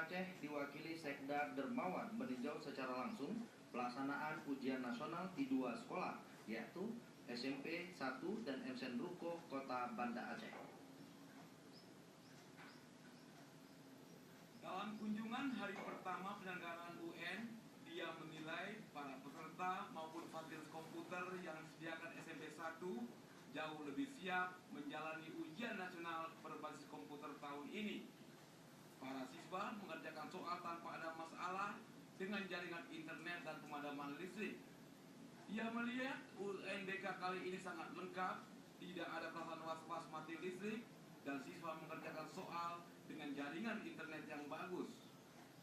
Aceh diwakili Sekda Dermawan meninjau secara langsung pelaksanaan ujian nasional di dua sekolah, yaitu SMP 1 dan MSN Ruko Kota Banda Aceh. Dalam kunjungan hari pertama penyelenggaraan UN, dia menilai para peserta maupun fasilitas komputer yang disediakan SMP 1 jauh lebih siap menjalani ujian nasional berbasis komputer tahun ini. Para siswa mengerjakan soal tanpa ada masalah dengan jaringan internet dan pemadaman listrik. Ia melihat UNBK kali ini sangat lengkap, tidak ada perasaan was-was mati listrik, dan siswa mengerjakan soal dengan jaringan internet yang bagus.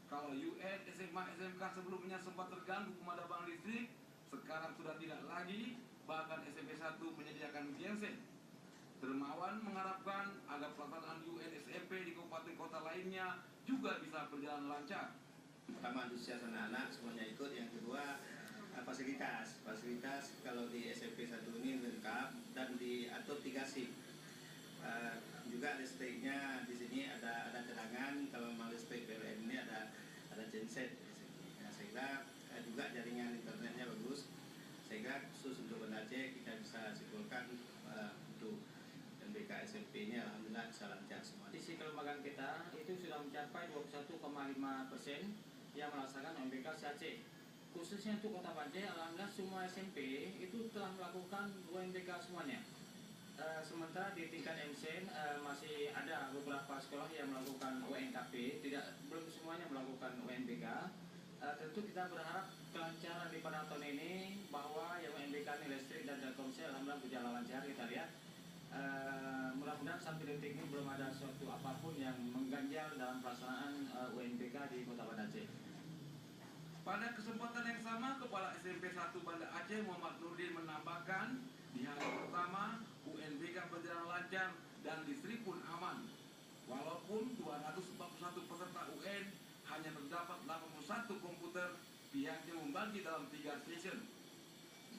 Kalau UN, SMA, SMK sebelumnya sempat terganggu pemadaman listrik, sekarang sudah tidak lagi, bahkan SMP 1 menyediakan genset. Dermawan mengharapkan agar pelaksanaan UN SMP di kabupaten kota lainnya juga bisa berjalan lancar. Pertama, antusias anak-anak semuanya ikut. Yang kedua, fasilitas kalau di SMP 1 ini lengkap dan diatur 3 shift. Juga listriknya di sini ada cadangan. Kalau memang listrik PLN ini ada genset di sini. Ya, sehingga juga jaringan internetnya bagus. Sehingga khusus untuk Banda Aceh kita bisa simpulkan untuk UNBK SMP ini alhamdulillah bisa lancar semua. Sisi kelembagaan kita itu sudah mencapai 21,5% yang melaksanakan UNBK Aceh. Khususnya untuk Kota Banda, alhamdulillah semua SMP itu telah melakukan UNBK semuanya. Sementara di tingkat MSN masih ada beberapa sekolah yang melakukan UNKP, belum semuanya melakukan UNBK. Tentu kita berharap kelancaran di pada tahun ini bahwa yang UNBK ini listrik dan Telkomsel alhamdulillah berjalan lancar. Kita lihat mudah-mudahan sampai detik ini belum ada suatu apapun yang mengganjal dalam pelaksanaan UNBK di Kota Banda Aceh. Pada kesempatan yang sama, Kepala SMP 1 Banda Aceh Muhammad Nurdin menambahkan, di hari pertama UNBK berjalan lancar dan listrik pun aman. Walaupun 241 peserta UN hanya terdapat 81 komputer, pihaknya membagi dalam 3 session.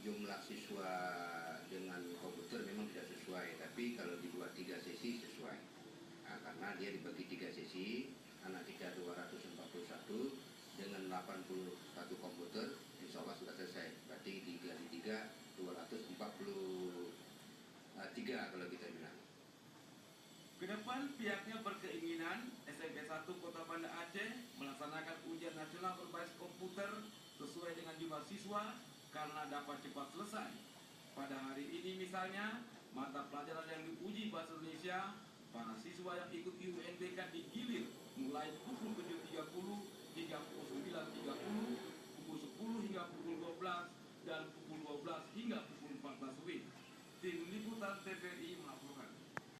Jumlah siswa dengan komputer memang tidak sesuai, tapi kalau dibuat 3 sesi sesuai. Karena dia dibagi 3 sesi, anak kita 241 dengan 81 komputer, insya Allah sudah selesai. Berarti 3 di 3, 243 kalau kita bilang. Kedepan pihaknya berkeinginan SMP 1 Kota Banda Aceh melaksanakan ujian nasional berbasis komputer sesuai dengan jumlah siswa karena dapat cepat selesai. Pada hari ini misalnya, mata pelajaran yang diuji bahasa Indonesia, para siswa yang ikut UNBK digilir mulai pukul 7.30 hingga pukul 9.30, pukul 10 hingga pukul 12, dan pukul 12 hingga pukul 14 WIB. Tim Liputan TVRI